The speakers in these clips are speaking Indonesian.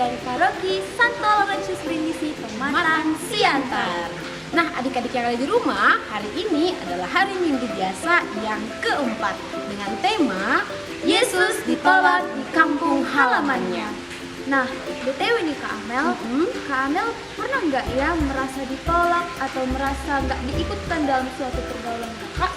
dari Paroki Santo Laurentius Brindisi, Pematang Siantar. Nah, adik-adik yang ada di rumah, hari ini adalah hari Minggu biasa yang keempat dengan tema Yesus ditolak di kampung halamannya. Nah, BTW nih Kak Amel, Kak Amel pernah nggak ya merasa ditolak atau merasa nggak diikutkan dalam suatu pergaulan kakak?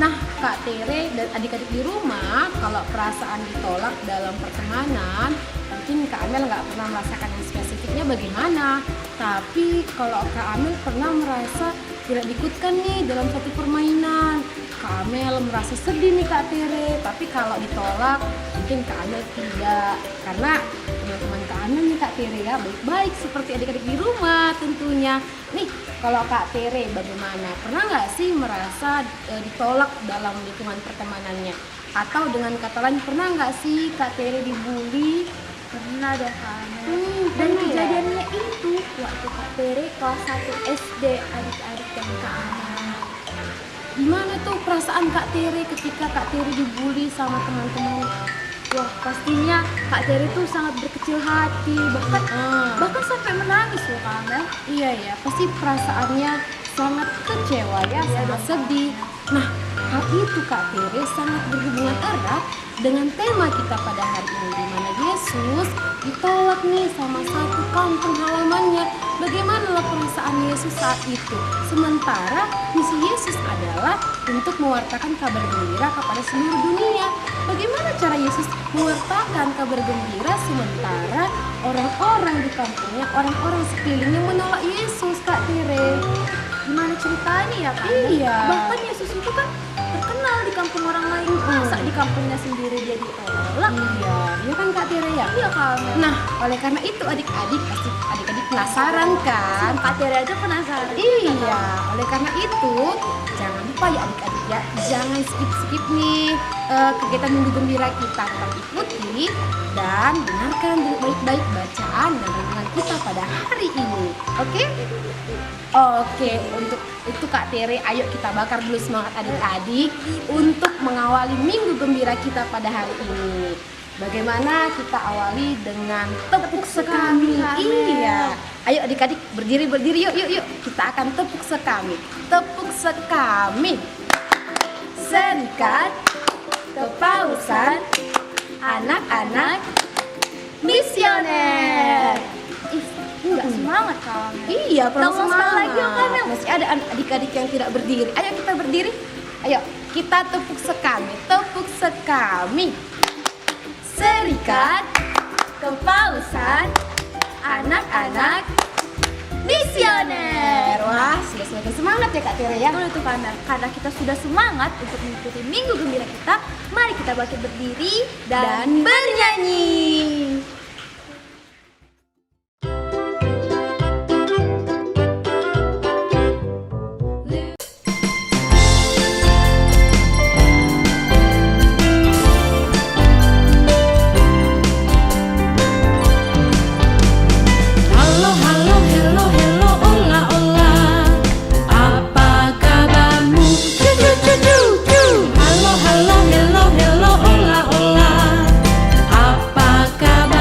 Nah, Kak Tere dan adik-adik di rumah, kalau perasaan ditolak dalam pertemanan, mungkin Kak Amel nggak pernah merasakan yang spesifiknya bagaimana. Tapi kalau Kak Amel pernah merasa tidak diikutkan nih dalam satu permainan, Kak Amel merasa sedih nih Kak Tere. Tapi kalau ditolak, mungkin Kak Amel tidak, karena teman-teman Kak Amel nih Kak Tere ya baik-baik seperti adik-adik di rumah tentunya. Nih, kalau Kak Tere bagaimana? Pernah nggak sih merasa ditolak dalam lingkungan pertemanannya? Atau dengan kata lain, pernah nggak sih Kak Tere dibully? Pernah dong Kak Amel. Dan Pernah ya? kejadiannya itu waktu Kak Tere kelas 1 SD, adik-adik dan Kak Amel. Gimana tuh perasaan Kak Tere ketika Kak Tere dibully sama teman-teman? Wah, pastinya Kak Tere tuh sangat berkecil hati, bahkan sampai menangis loh Kak Amel. Iya ya, pasti perasaannya sangat kecewa ya, sangat sedih. Nah, hal itu Kak Tere sangat berhubungan erat dengan tema kita pada hari ini, di mana Yesus ditolak nih sama satu kampung halamannya. Bagaimana perasaan Yesus saat itu? Sementara misi Yesus adalah untuk mewartakan kabar gembira kepada seluruh dunia. Bagaimana cara Yesus mewartakan kabar gembira sementara orang-orang di kampungnya, orang-orang sekelilingnya menolak Yesus, Kak Tere? Gimana ceritanya ya Kak Amel? Iya. Bahkan Yesus itu kan terkenal di kampung orang lain, masa di kampungnya sendiri dia ditolak? Iya, iya kan Kak Tere ya? Iya Kak Amel. Nah, oleh karena itu adik-adik pasti adik-adik penasaran kan? Kak Tere aja penasaran. Iya, oleh karena itu jangan lupa ya adik-adik ya, jangan skip-skip nih kegiatan Minggu Gembira kita. Tetap ikuti dan dengarkan dengan baik-baik bacaan dan renungan kita pada hari ini. Oke? Oke, untuk itu Kak Tere, ayo kita bakar dulu semangat adik-adik untuk mengawali Minggu Gembira kita pada hari ini. Bagaimana kita awali dengan tepuk sekami? Iya. Ayo adik-adik berdiri yuk. Kita akan tepuk sekami. Tepuk sekami. Serikat Kepausan Anak-anak Misioner. Enggak semangat Kak Amel. Iya, perlu Tolong sekali lagi yuk, Kak Amel. Masih ada adik-adik yang tidak berdiri. Ayo kita berdiri. Ayo kita tepuk sekami. Tepuk sekami. Serikat Kepausan Anak-anak Misioner. Wah, sudah semakin semangat ya Kak Tere ya. Betul itu Kak Amel. Karena kita sudah semangat untuk mengikuti Minggu Gembira kita, mari kita bangkit berdiri Dan bernyanyi. Halo, halo, hello, hello, ola, ola. Apa kabarmu? Cu, cu, cu, cu, cu. Halo, halo, hello, hello, ola, ola. Apa kabarmu?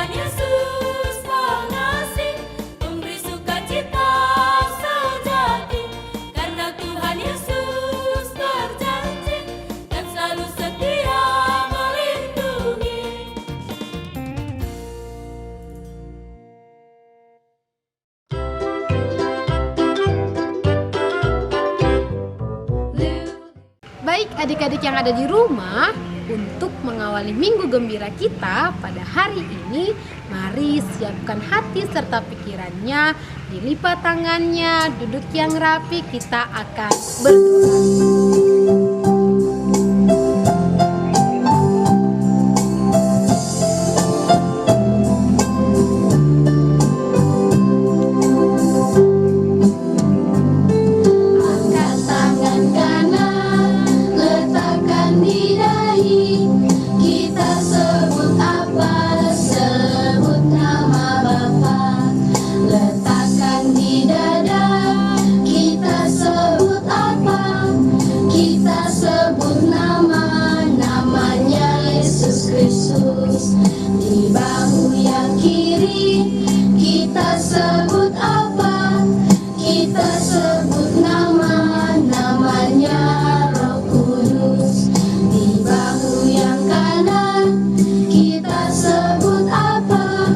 Tuhan Yesus pengasih, pemberi sukacita sejati. Karena Tuhan Yesus berjanji dan selalu setia melindungi. Baik adik-adik yang ada di rumah, untuk mengawali minggu gembira kita pada hari ini, mari siapkan hati serta pikirannya, dilipat tangannya, duduk yang rapi, kita akan berdoa. Angkat tangan kanan, letakkan di dahi. Kita sebut apa? Sebut nama Bapa. Letakkan di dada. Kita sebut apa? Kita sebut namanya Yesus Kristus. Di bahu yang kiri kita sebut apa? Kita sebut namanya Roh Kudus. Di bahu yang kanan kita sebut apa?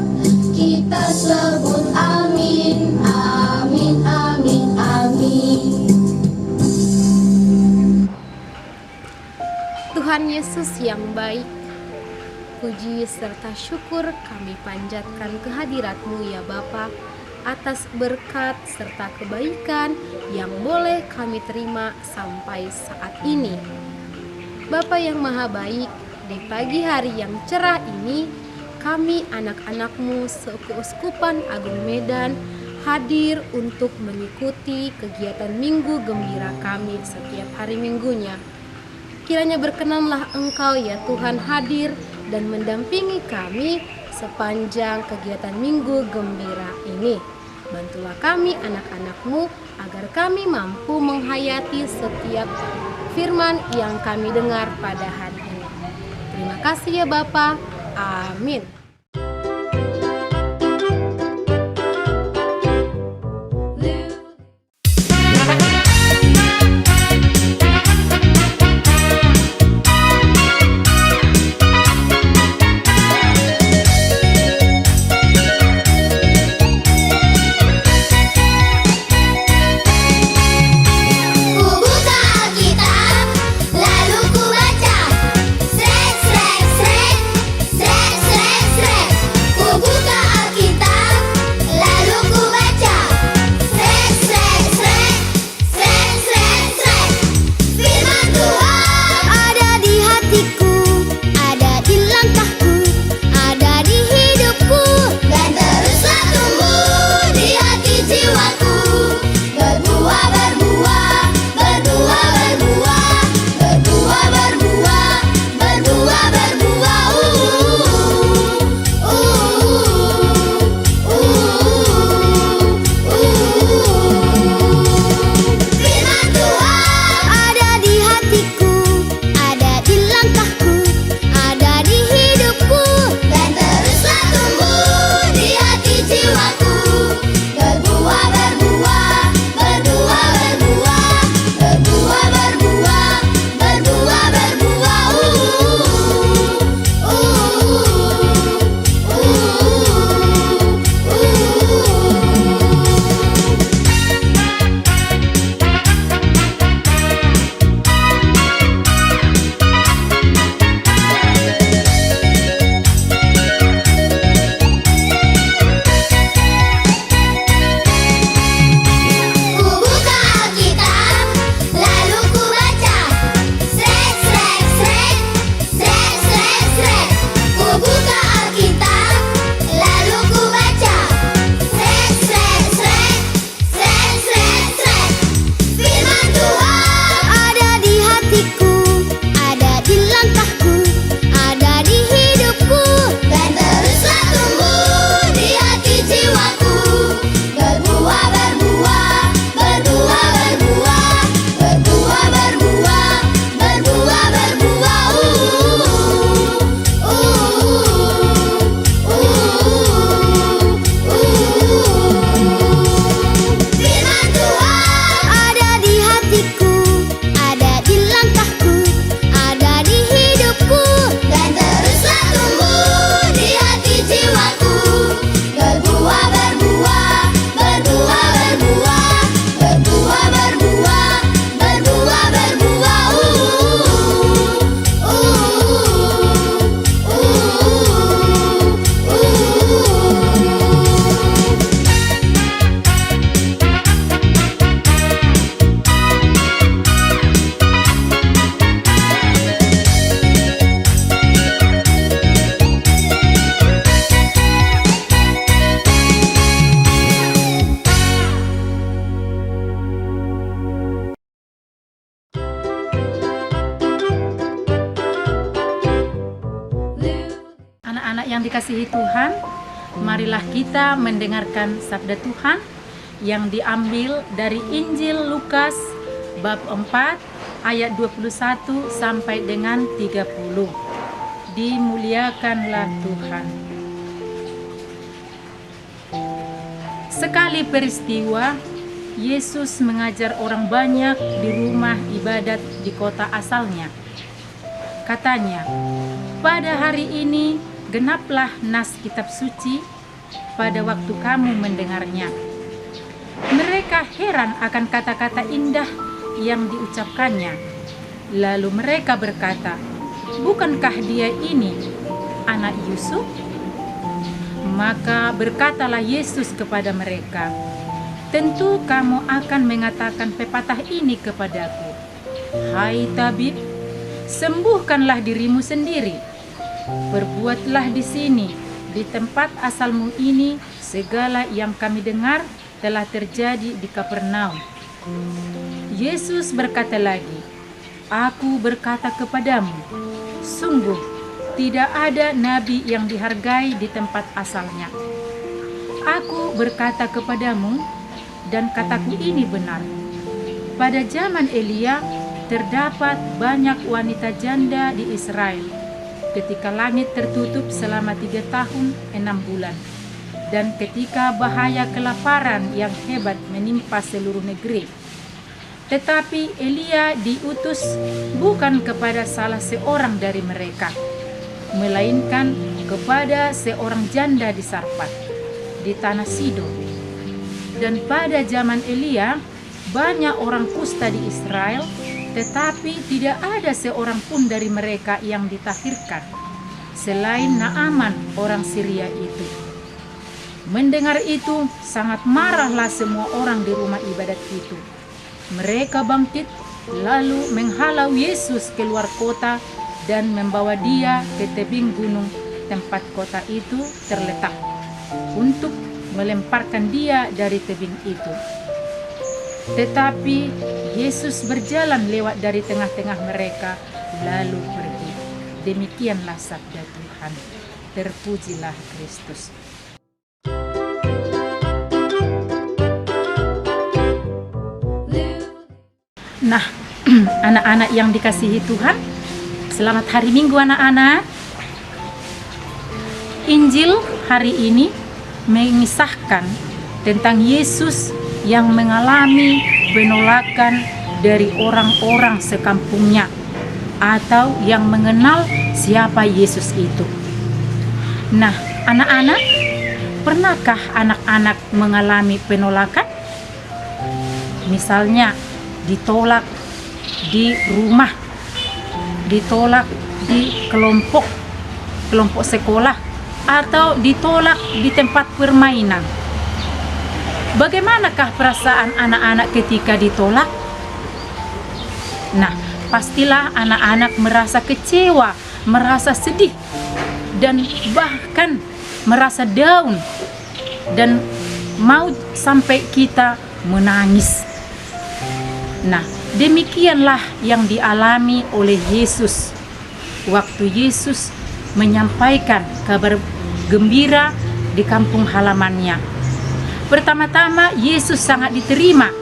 Kita sebut amin, amin, amin, amin. Tuhan Yesus yang baik, puji serta syukur kami panjatkan kehadirat-Mu ya Bapa, atas berkat serta kebaikan yang boleh kami terima sampai saat ini. Bapa yang maha baik, di pagi hari yang cerah ini, kami anak-anak-Mu Seuskupan Agung Medan hadir untuk mengikuti kegiatan Minggu Gembira kami setiap hari minggunya. Kiranya berkenanlah Engkau ya Tuhan hadir dan mendampingi kami sepanjang kegiatan Minggu Gembira ini. Bantulah kami anak-anak-Mu agar kami mampu menghayati setiap firman yang kami dengar pada hari ini. Terima kasih ya Bapa. Amin. Ku buka Alkitab, lalu ku baca. Srek, srek, srek, srek, srek, marilah kita mendengarkan sabda Tuhan yang diambil dari Injil Lukas bab 4 ayat 21 sampai dengan 30. Dimuliakanlah Tuhan. Sekali peristiwa, Yesus mengajar orang banyak di rumah ibadat di kota asalnya. Katanya, "Pada hari ini genaplah nas kitab suci pada waktu kamu mendengarnya." Mereka heran akan kata-kata indah yang diucapkannya. Lalu mereka berkata, "Bukankah dia ini anak Yusuf?" Maka berkatalah Yesus kepada mereka, "Tentu kamu akan mengatakan pepatah ini kepadaku, 'Hai tabib, sembuhkanlah dirimu sendiri. Perbuatlah di sini, di tempat asalmu ini, segala yang kami dengar telah terjadi di Kapernaum.'" Yesus berkata lagi, "Aku berkata kepadamu, sungguh tidak ada nabi yang dihargai di tempat asalnya. Aku berkata kepadamu, dan kataku ini benar, pada zaman Elia terdapat banyak wanita janda di Israel ketika langit tertutup selama 3 tahun 6 bulan, dan ketika bahaya kelaparan yang hebat menimpa seluruh negeri. Tetapi Elia diutus bukan kepada salah seorang dari mereka, melainkan kepada seorang janda di Sarfat, di tanah Sidon. Dan pada zaman Elia, banyak orang kusta di Israel, tetapi tidak ada seorang pun dari mereka yang ditahirkan, selain Naaman orang Syria itu." Mendengar itu, sangat marahlah semua orang di rumah ibadat itu. Mereka bangkit, lalu menghalau Yesus keluar kota dan membawa dia ke tebing gunung tempat kota itu terletak, untuk melemparkan dia dari tebing itu. Tetapi Yesus berjalan lewat dari tengah-tengah mereka, lalu pergi. Demikianlah sabda Tuhan. Terpujilah Kristus. Nah, anak-anak yang dikasihi Tuhan, selamat hari Minggu anak-anak. Injil hari ini mengisahkan tentang Yesus yang mengalami penolakan dari orang-orang sekampungnya, atau yang mengenal siapa Yesus itu. Nah, anak-anak, pernahkah anak-anak mengalami penolakan? Misalnya ditolak di rumah, ditolak di kelompok sekolah, atau ditolak di tempat permainan. Bagaimanakah perasaan anak-anak ketika ditolak? Nah, pastilah anak-anak merasa kecewa, merasa sedih, dan bahkan merasa down, dan mau sampai kita menangis. Nah, demikianlah yang dialami oleh Yesus waktu Yesus menyampaikan kabar gembira di kampung halamannya. Pertama-tama Yesus sangat diterima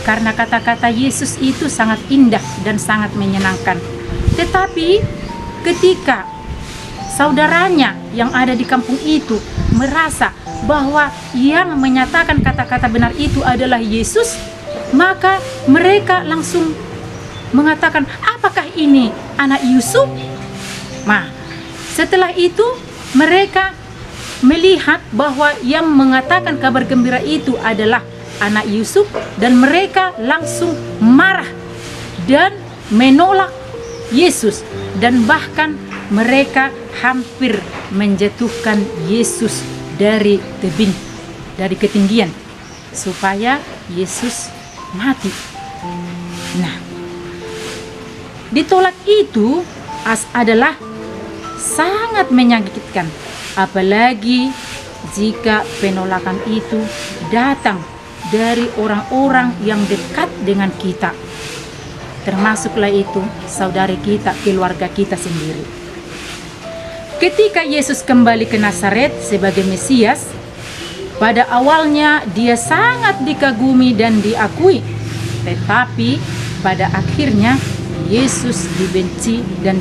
karena kata-kata Yesus itu sangat indah dan sangat menyenangkan. Tetapi ketika saudaranya yang ada di kampung itu merasa bahwa yang menyatakan kata-kata benar itu adalah Yesus, maka mereka langsung mengatakan, "Apakah ini anak Yusuf?" Nah, setelah itu mereka melihat bahwa yang mengatakan kabar gembira itu adalah anak Yusuf, dan mereka langsung marah dan menolak Yesus, dan bahkan mereka hampir menjatuhkan Yesus dari tebing, dari ketinggian, supaya Yesus mati. Nah, ditolak itu adalah sangat menyakitkan, apalagi jika penolakan itu datang dari orang-orang yang dekat dengan kita, termasuklah itu saudari kita, keluarga kita sendiri. Ketika Yesus kembali ke Nazaret sebagai Mesias, pada awalnya dia sangat dikagumi dan diakui. Tetapi pada akhirnya Yesus dibenci dan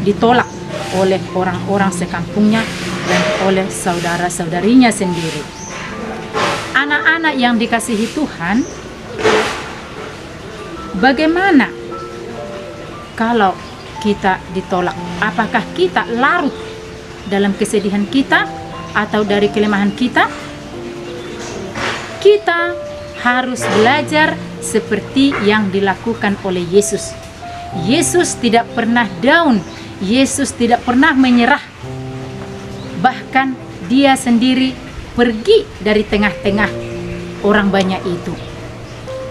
ditolak oleh orang-orang sekampungnya dan oleh saudara-saudarinya sendiri. Anak-anak yang dikasihi Tuhan, bagaimana kalau kita ditolak? Apakah kita larut dalam kesedihan kita atau dari kelemahan kita? Kita harus belajar seperti yang dilakukan oleh Yesus. Yesus tidak pernah down, Yesus tidak pernah menyerah. Bahkan dia sendiri pergi dari tengah-tengah orang banyak itu.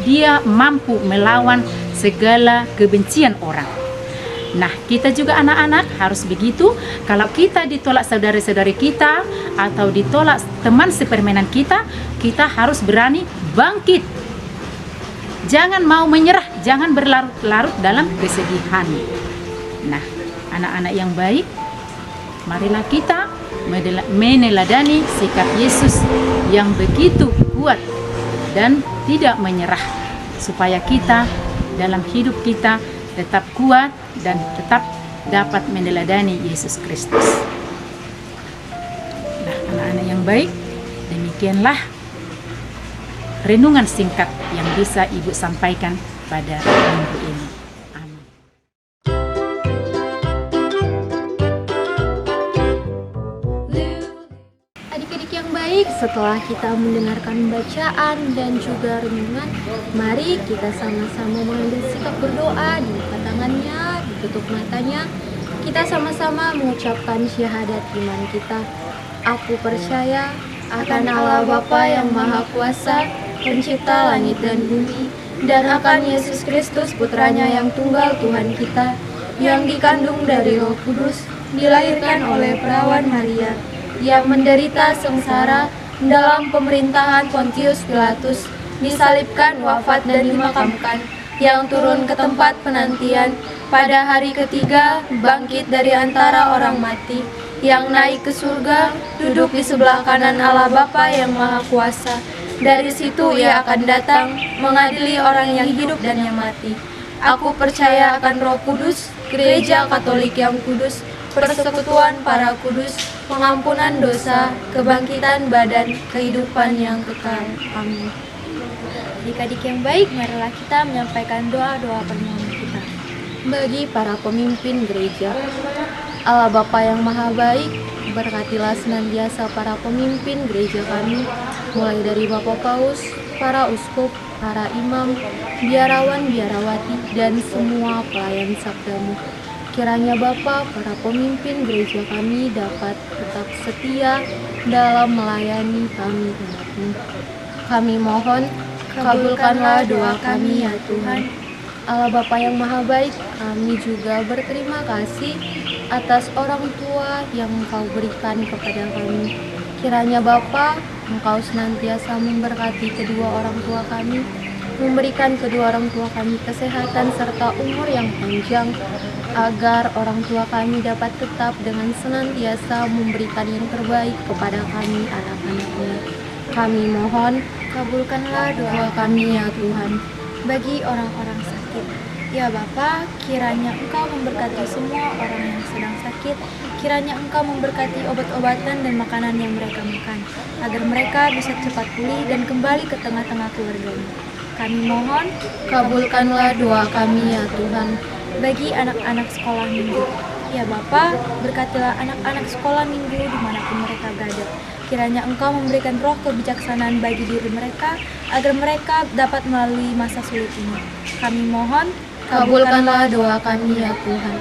Dia mampu melawan segala kebencian orang. Nah, kita juga anak-anak harus begitu. Kalau kita ditolak saudara-saudari kita atau ditolak teman sepermainan kita, kita harus berani bangkit. Jangan mau menyerah, jangan berlarut-larut dalam kesedihan. Nah, anak-anak yang baik, marilah kita meneladani sikap Yesus yang begitu kuat dan tidak menyerah, supaya kita dalam hidup kita tetap kuat dan tetap dapat meneladani Yesus Kristus. Nah, anak-anak yang baik, demikianlah renungan singkat yang bisa Ibu sampaikan pada minggu ini. Amin. Adik-adik yang baik, setelah kita mendengarkan bacaan dan juga renungan, mari kita sama-sama mengambil sikap berdoa, dibuka tangannya, ditutup matanya. Kita sama-sama mengucapkan syahadat iman kita. Aku percaya akan Allah Bapa yang Maha Kuasa, pencipta langit dan bumi, dan akan Yesus Kristus putranya yang tunggal Tuhan kita, yang dikandung dari Roh Kudus, dilahirkan oleh perawan Maria, yang menderita sengsara dalam pemerintahan Pontius Pilatus, disalibkan, wafat dan dimakamkan, yang turun ke tempat penantian, pada hari ketiga bangkit dari antara orang mati, yang naik ke surga, duduk di sebelah kanan Allah Bapa yang Maha Kuasa. Dari situ ia akan datang mengadili orang yang hidup dan yang mati. Aku percaya akan Roh Kudus, Gereja Katolik yang kudus, persekutuan para kudus, pengampunan dosa, kebangkitan badan, kehidupan yang kekal. Amin. Adik-adik yang baik, marilah kita menyampaikan doa-doa permohonan kita. Bagi para pemimpin gereja, Allah Bapa yang Maha Baik, berkatilah senantiasa para pemimpin gereja kami, mulai dari Bapak Paus, para uskup, para imam, biarawan, biarawati, dan semua pelayan sabdamu. Kiranya Bapa, para pemimpin gereja kami dapat tetap setia dalam melayani kami umat-Mu. Kami mohon, kabulkanlah doa kami ya Tuhan. Allah Bapa yang Maha Baik, kami juga berterima kasih atas orang tua yang Engkau berikan kepada kami. Kiranya Bapa, Engkau senantiasa memberkati kedua orang tua kami, memberikan kedua orang tua kami kesehatan serta umur yang panjang, agar orang tua kami dapat tetap dengan senantiasa memberikan yang terbaik kepada kami anak-anaknya. Kami mohon, kabulkanlah doa kami ya Tuhan. Bagi orang-orang sakit, ya Bapa, kiranya Engkau memberkati semua orang yang sedang sakit, kiranya Engkau memberkati obat-obatan dan makanan yang mereka makan, agar mereka bisa cepat pulih dan kembali ke tengah-tengah keluarganya. Kami mohon, kabulkanlah doa kami ya Tuhan. Bagi anak-anak sekolah minggu, ya Bapa, berkatilah anak-anak sekolah minggu dimanapun mereka berada. Kiranya Engkau memberikan roh kebijaksanaan bagi diri mereka, agar mereka dapat melalui masa sulit ini. Kami mohon, kabulkanlah doa kami ya Tuhan.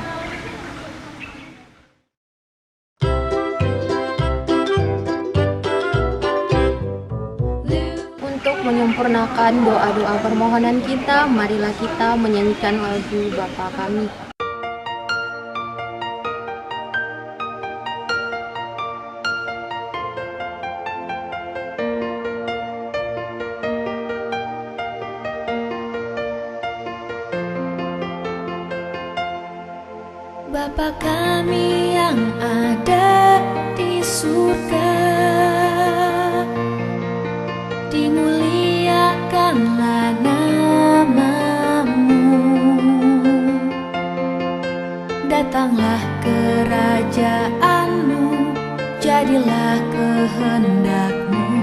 Untuk menyempurnakan doa-doa permohonan kita, marilah kita menyanyikan lagu Bapa Kami. Bapa kami yang ada di surga, dimuliakanlah nama-Mu. Datanglah kerajaan-Mu, jadilah kehendak-Mu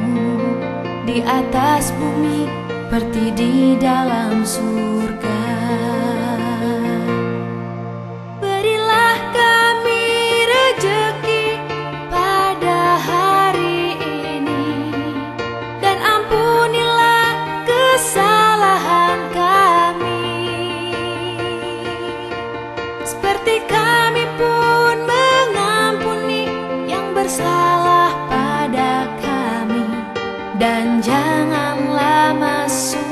di atas bumi seperti di dalam surga. Berilah kami rejeki pada hari ini, dan ampunilah kesalahan kami, seperti kami pun mengampuni yang bersalah pada kami. Dan janganlah masukkan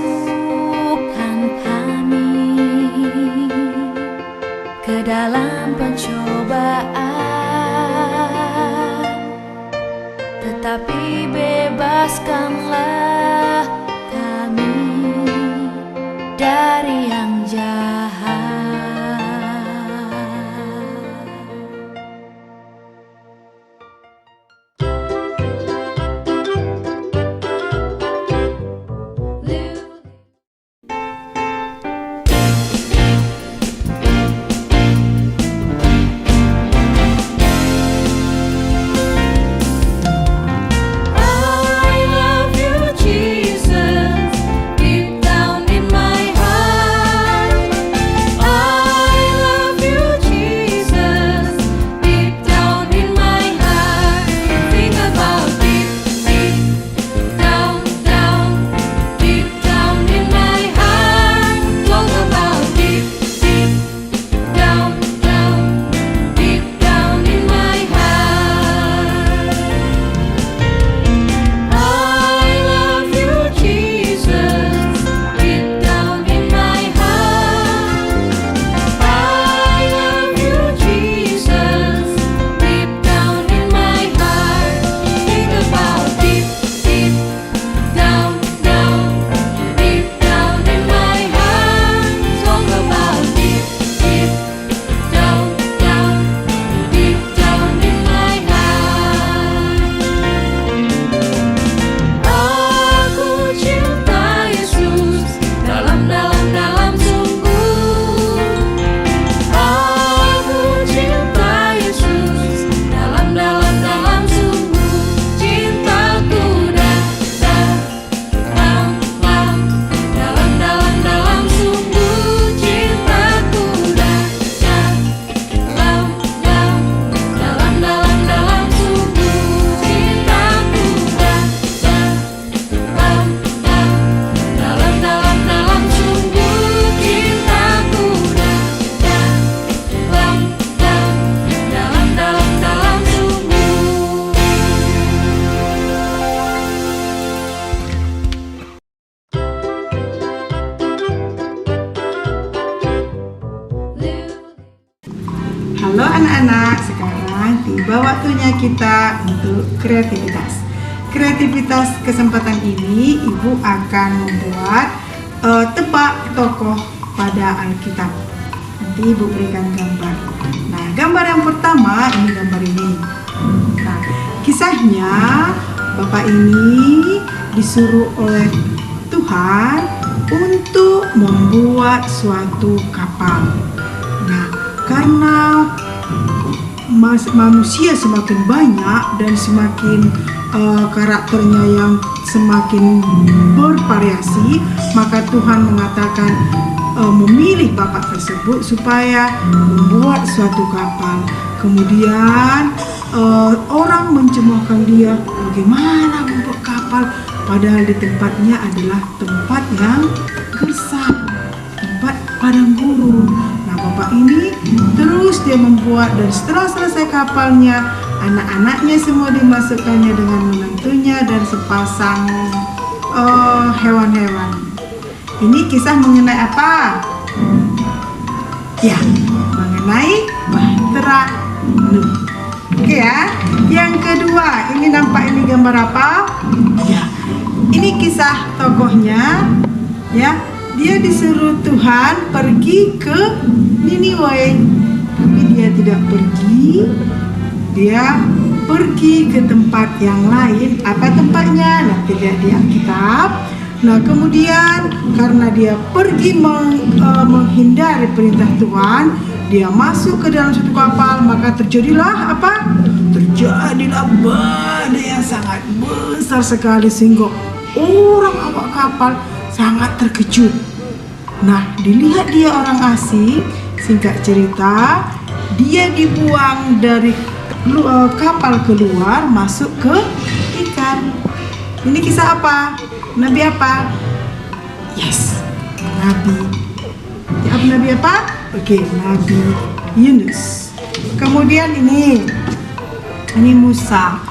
kami ke dalam pencobaan, tetapi bebaskanlah kami dari yang jahat. Halo anak-anak, sekarang tiba waktunya kita untuk kreativitas. Kreativitas kesempatan ini Ibu akan membuat tebak tokoh pada Alkitab. Nanti Ibu berikan gambar. Nah, gambar yang pertama ini gambar ini. Nah, kisahnya Bapak ini disuruh oleh Tuhan untuk membuat suatu kapal. Nah, karena manusia semakin banyak dan semakin karakternya yang semakin bervariasi, maka Tuhan mengatakan memilih bapak tersebut supaya membuat suatu kapal. Kemudian orang mencemohkan dia, bagaimana membuat kapal, padahal di tempatnya adalah tempat yang gersang, tempat padang gurun. Nah, bapak ini terus dia membuat, dan setelah selesai kapalnya, anak-anaknya semua dimasukkannya dengan menantunya dan sepasang hewan-hewan. Ini kisah mengenai apa? Ya, mengenai Bahtera Nuh. Oke ya. Yang kedua, ini nampak ini gambar apa? Ya, ini kisah tokohnya. Ya, dia disuruh Tuhan pergi ke Niniwe. Tapi dia tidak pergi, dia pergi ke tempat yang lain. Apa tempatnya? Nanti lihat di Alkitab. Nah, kemudian karena dia pergi menghindari perintah Tuhan, dia masuk ke dalam satu kapal, maka terjadilah apa? Terjadilah badai yang sangat besar sekali sehingga orang awak kapal sangat terkejut. Nah, dilihat dia orang asing, singkat cerita, dia dibuang dari kapal keluar masuk ke ikan. Ini kisah apa? Nabi apa? Yes, Nabi apa? Oke, Nabi Yunus. Kemudian ini Musa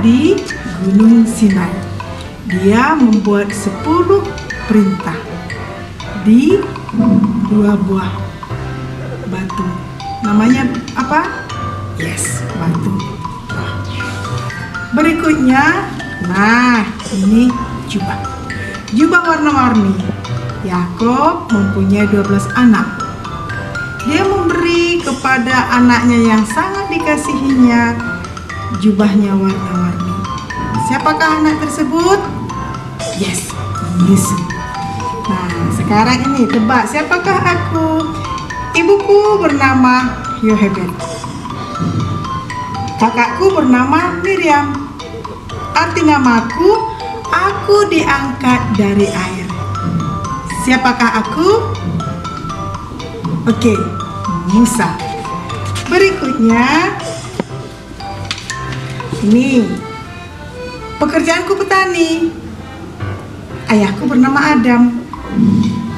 di Gunung Sinai. Dia membuat 10 perintah di 2 buah batu. Namanya apa? Yes, batu. Berikutnya, nah ini jubah warna-warni. Yakob mempunyai 12 anak. Dia memberi kepada anaknya yang sangat dikasihinya jubahnya warna-warni. Siapakah anak tersebut? Yes, Yusuf. Nah, sekarang ini tebak siapakah aku? Ibuku bernama Yohebed. Kakakku bernama Miriam. Arti namaku, aku diangkat dari air. Siapakah aku? Oke, Musa. Berikutnya, ini pekerjaanku petani. Ayahku bernama Adam.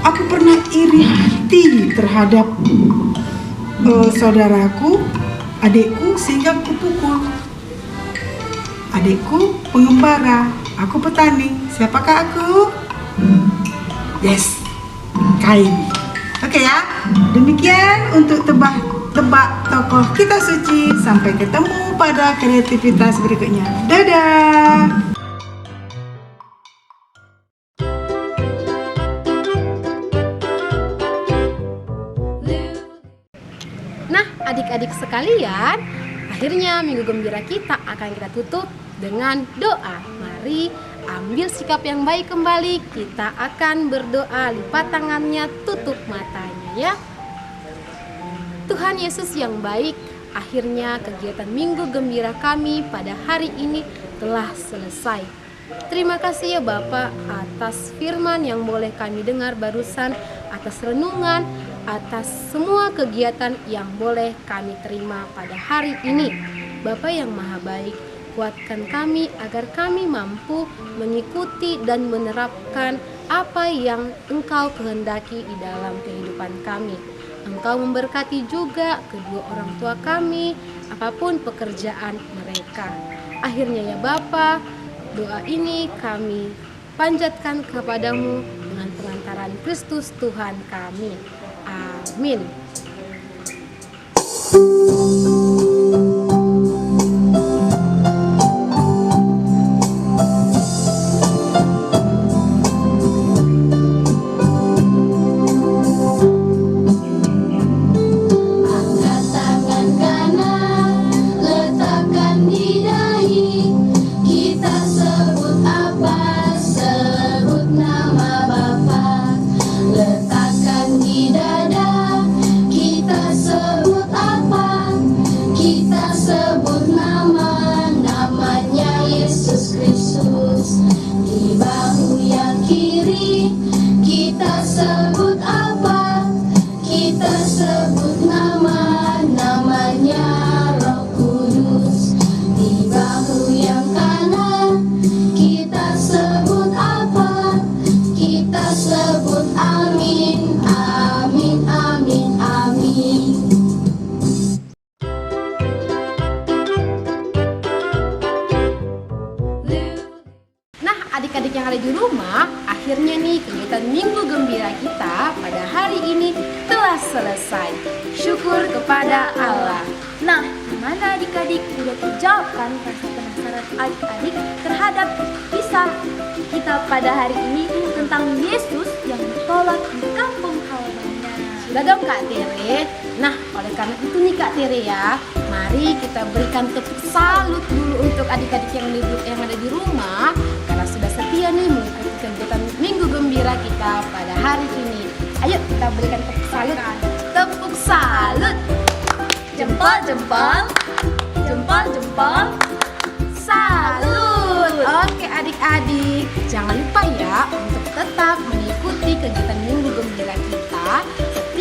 Aku pernah iri hati terhadap saudaraku, adikku, sehingga kupukul. Adikku pengembara, aku petani. Siapakah aku? Yes, Kain. Oke ya, demikian untuk tebak tokoh kitab suci. Sampai ketemu pada kreativitas berikutnya. Dadah. Nah, adik-adik sekalian, akhirnya Minggu Gembira kita akan kita tutup dengan doa. Mari ambil sikap yang baik kembali. Kita akan berdoa, lipat tangannya, tutup matanya ya. Tuhan Yesus yang baik, akhirnya kegiatan Minggu Gembira kami pada hari ini telah selesai. Terima kasih ya Bapak atas firman yang boleh kami dengar barusan, atas renungan, atas semua kegiatan yang boleh kami terima pada hari ini. Bapa yang maha baik, kuatkan kami agar kami mampu mengikuti dan menerapkan apa yang Engkau kehendaki di dalam kehidupan kami. Engkau memberkati juga kedua orang tua kami, apapun pekerjaan mereka. Akhirnya ya Bapa, doa ini kami panjatkan kepadamu dengan perantaran Kristus Tuhan kami. Amin. Angkat tangan kanan, letakkan di dahi. Kita sebut apa? Sebut nama Bapa. Letakkan di dada. Kita sebut apa? Kita sebut namanya Yesus Kristus. Di bahu yang kiri kita sebut apa? Kita sebut namanya Roh Kudus. Di bahu yang kanan kita sebut apa? Kita sebut amin, amin, amin, amin. Nah, adik-adik yang ada di rumah, akhirnya nih kegiatan Minggu Gembira kita pada hari ini telah selesai. Syukur kepada Allah. Nah, gimana adik-adik udah terjawabkan rasa penasaran adik-adik terhadap kisah kita pada hari ini tentang Yesus yang ditolak di kampung halamannya? Udah dong Kak Tere. Nah, oleh karena itu nih Kak Tere ya, mari kita berikan tepuk salut dulu untuk adik-adik yang ada di rumah karena sudah setia nih mengikuti kegiatan Minggu Gembira kita pada hari ini. Ayo kita berikan tepuk salut. Tepuk salut. Jempol, jempol, jempol, jempol. Salut. Oke adik-adik, jangan lupa ya untuk tetap mengikuti kegiatan Minggu Gembira kita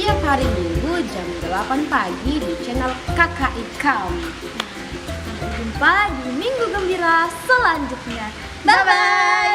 setiap hari Minggu jam 8 pagi di channel KKI kami. Sampai jumpa di Minggu Gembira selanjutnya. Bye-bye.